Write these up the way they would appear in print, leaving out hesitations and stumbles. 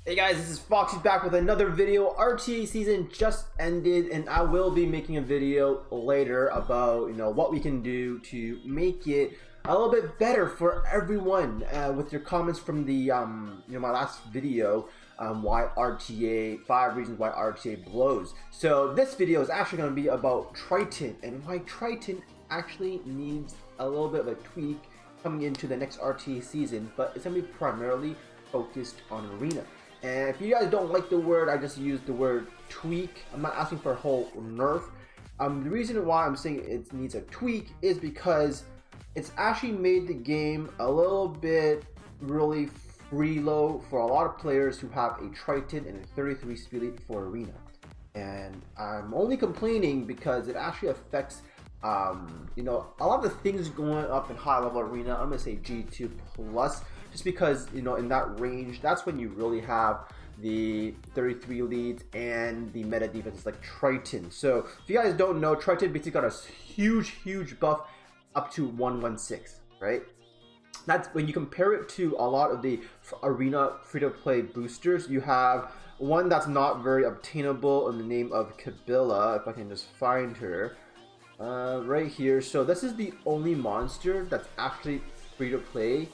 Hey guys, this is Foxy back with another video. RTA season just ended and I will be making a video later about what we can do to make it a little bit better for everyone with your comments from the my last video, why RTA 5 reasons why RTA blows. So this video is actually going to be about Triton and why Triton actually needs a little bit of a tweak coming into the next RTA season, but it's going to be primarily focused on arena. And if you guys don't like the word, I just used the word tweak. I'm not asking for a whole nerf. The reason why I'm saying it needs a tweak is because it's actually made the game a little bit really freeload for a lot of players who have a Triton and a 33 speed lead for arena. And I'm only complaining because it actually affects a lot of the things going up in high level arena. I'm gonna say G2 plus, just because in that range, that's when you really have the 33 leads and the meta defenses like Triton. So if you guys don't know, Triton basically got a huge buff up to 116, right? That's when you compare it to a lot of the arena free-to-play boosters. You have one that's not very obtainable in the name of Kabila, if I can just find her right here. So this is the only monster that's actually free-to-play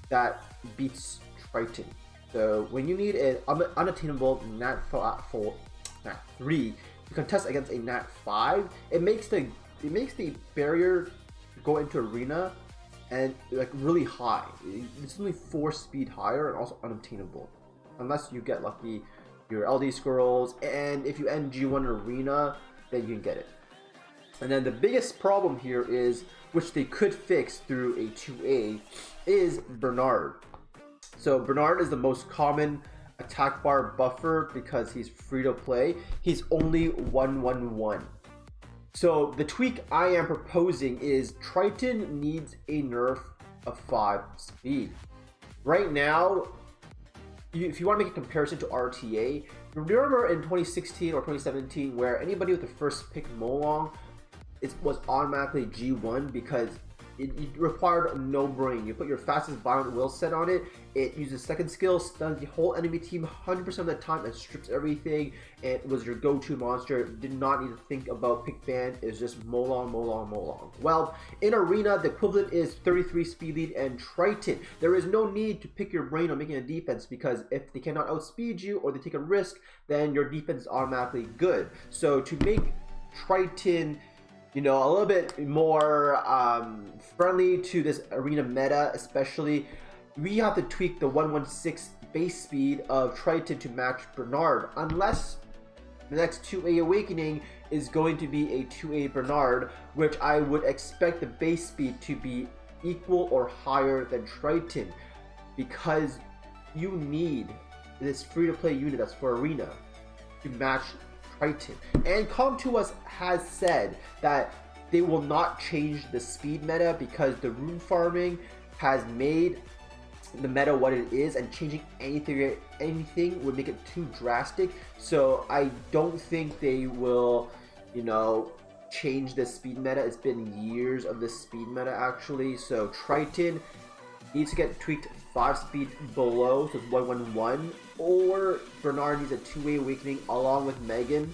that beats Triton. So when you need an unattainable Nat 3 to contest against a Nat 5, it makes the barrier to go into arena and like really high. It's only 4 speed higher and also unobtainable, unless you get lucky your LD scrolls, and if you end G1 arena, then you can get it. And then the biggest problem here is, which they could fix through a 2A, is Bernard. So Bernard is the most common attack bar buffer because he's free to play. He's only 111. So the tweak I am proposing is Triton needs a nerf of 5 speed. Right now, if you want to make a comparison to RTA, remember in 2016 or 2017 where anybody with the first pick Molong, it was automatically G1 because it required no brain. You put your fastest violent will set on it, it uses second skill, stuns the whole enemy team 100% of the time and strips everything, and it was your go-to monster. Did not need to think about pick ban, it's just Molong. Well, in arena, the equivalent is 33 speed lead and Triton. There is no need to pick your brain on making a defense, because if they cannot outspeed you or they take a risk, then your defense is automatically good. So to make Triton a little bit more friendly to this arena meta, especially, we have to tweak the 116 base speed of Triton to match Bernard, unless the next 2A Awakening is going to be a 2A Bernard, which I would expect the base speed to be equal or higher than Triton, because you need this free-to-play unit that's for arena to match Triton. And Com2us has said that they will not change the speed meta because the rune farming has made the meta what it is, and changing anything would make it too drastic. So I don't think they will change the speed meta. It's been years of the speed meta actually. So Triton needs to get tweaked 5 speed below, so it's 111, or Bernard needs a 2A Awakening along with Megan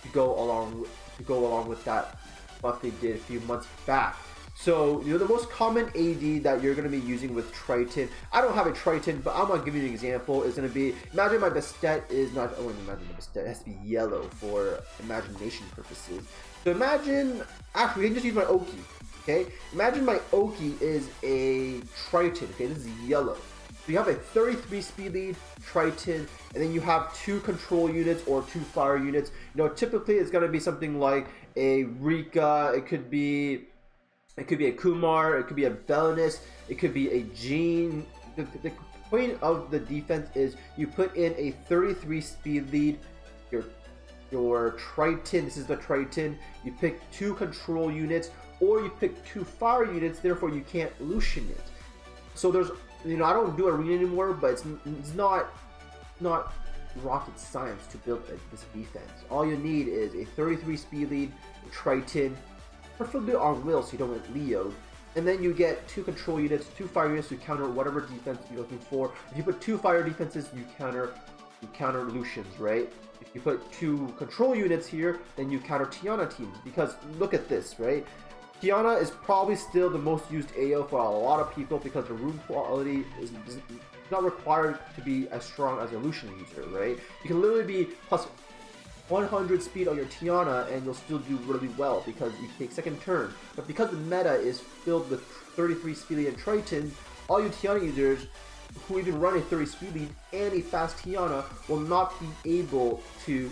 to go along with that buff they did a few months back. So the most common AD that you're going to be using with Triton, I don't have a Triton, but I'm going to give you an example, is going to be, imagine my Bastet is not, I wouldn't imagine my Bastet, it has to be yellow for imagination purposes. So imagine, actually we can just use my Oki. Okay, imagine my Oki is a Triton. Okay, this is yellow. So you have a 33 speed lead Triton, and then you have 2 control units or 2 fire units. Typically it's gonna be something like a Rika. It could be a Kumar. It could be a Belinus. It could be a Jean. The point of the defense is you put in a 33 speed lead. Your Triton. This is the Triton. You pick 2 control units, or you pick 2 fire units, therefore you can't Lucian it. So there's, I don't do arena anymore, but it's not rocket science to build this defense. All you need is a 33 speed lead, a Triton, preferably on will so you don't get Leo, and then you get 2 control units, 2 fire units to counter whatever defense you're looking for. If you put 2 fire defenses, you counter Lucians, right? If you put 2 control units here, then you counter Tiana teams. Because look at this, right? Tiana is probably still the most used AO for a lot of people because the rune quality is not required to be as strong as a Lucian user, right? You can literally be plus 100 speed on your Tiana and you'll still do really well because you take second turn. But because the meta is filled with 33 speed lead and Triton, all you Tiana users who even run a 30 speed lead and a fast Tiana will not be able to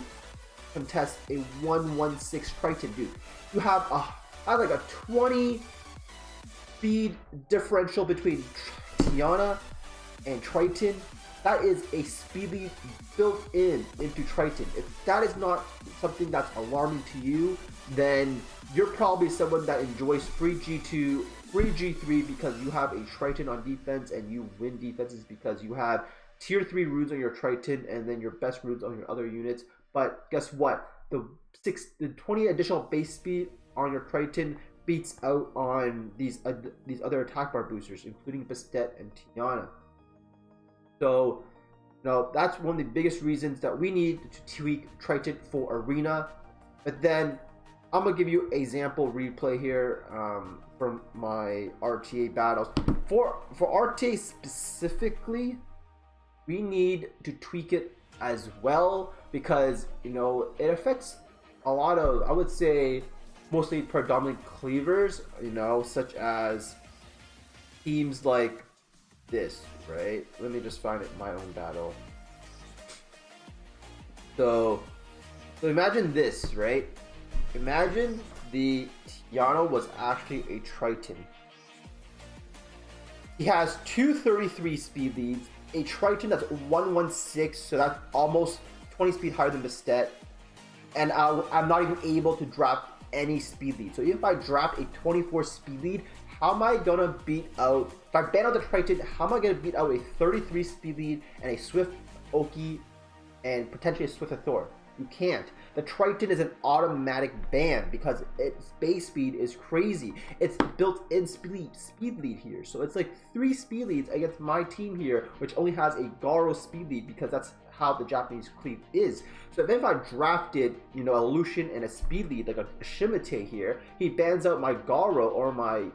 contest a 116 Triton, dude. You have like a 20 speed differential between Tiana and Triton. That is a speed lead built into Triton. If that is not something that's alarming to you, then you're probably someone that enjoys free G2, free G3 because you have a Triton on defense and you win defenses because you have tier 3 runes on your Triton and then your best runes on your other units. But guess what? The 20 additional base speed on your Triton beats out on these other attack bar boosters, including Bastet and Tiana. So, that's one of the biggest reasons that we need to tweak Triton for Arena. But then, I'm going to give you an example replay here from my RTA battles. For RTA specifically, we need to tweak it as well because, it affects a lot of, I would say, mostly predominant cleavers, such as teams like this, right? Let me just find it in my own battle. So imagine this, right? Imagine the Tiana was actually a Triton. He has 233 speed leads, a Triton that's 116, so that's almost 20 speed higher than Bastet, and I'm not even able to drop any speed lead. So if I drop a 24 speed lead, how am I gonna beat out, if I ban out the Triton, how am I gonna beat out a 33 speed lead and a Swift Oki and potentially a Swift Thor? You can't. The Triton is an automatic ban because its base speed is crazy. It's built-in speed lead here. So it's like 3 speed leads against my team here, which only has a Garo speed lead because that's how the Japanese cleave is. So if I drafted, a Lucian and a speed lead like a Shimate here, he bans out my Garo or my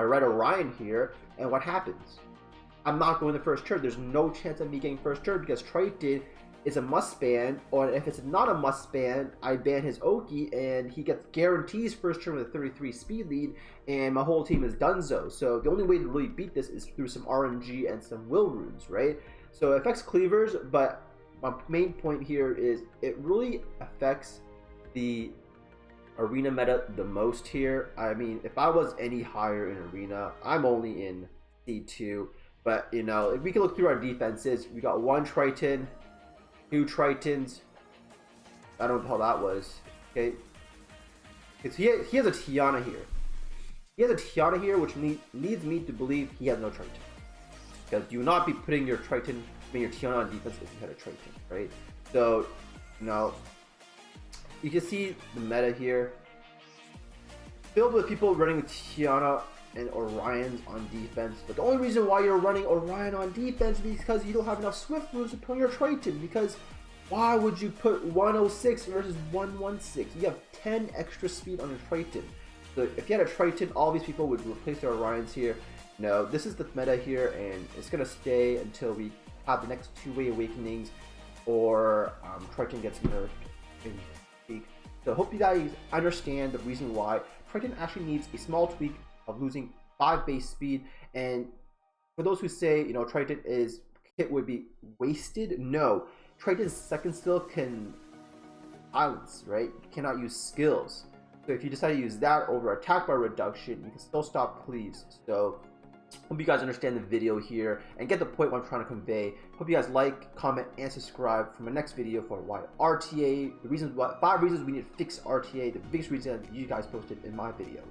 Red Orion here, and what happens? I'm not going the first turn. There's no chance of me getting first turn because Triton is a must ban, or if it's not a must ban, I ban his Oki and he gets guarantees first turn with a 33 speed lead and my whole team is donezo. So the only way to really beat this is through some RNG and some will runes, right? So it affects cleavers, but my main point here is it really affects the arena meta the most here. I mean, if I was any higher in arena, I'm only in C2, but if we can look through our defenses, we got 1 Triton, 2 Tritons. I don't know how that was. Okay, because he has a Tiana here. He has a Tiana here, which leads me to believe he has no Triton. Because you will not be putting your Triton, your Tiana on defense if you had a Triton, right? So, you can see the meta here, filled with people running Tiana and Orions on defense. But the only reason why you're running Orion on defense is because you don't have enough Swift moves to put on your Triton. Because why would you put 106 versus 116? You have 10 extra speed on your Triton. So if you had a Triton, all these people would replace their Orions here. No, this is the meta here, and it's gonna stay until we have the next 2-way awakenings or Triton gets nerfed in peak. So I hope you guys understand the reason why Triton actually needs a small tweak of losing 5 base speed. And for those who say Triton kit would be wasted, no, Triton's second skill can silence, right? You cannot use skills. So if you decide to use that over attack bar reduction, you can still stop cleaves. So hope you guys understand the video here and get the point what I'm trying to convey. Hope you guys like, comment, and subscribe for my next video for why RTA, 5 reasons we need to fix RTA, the biggest reason you guys posted in my video.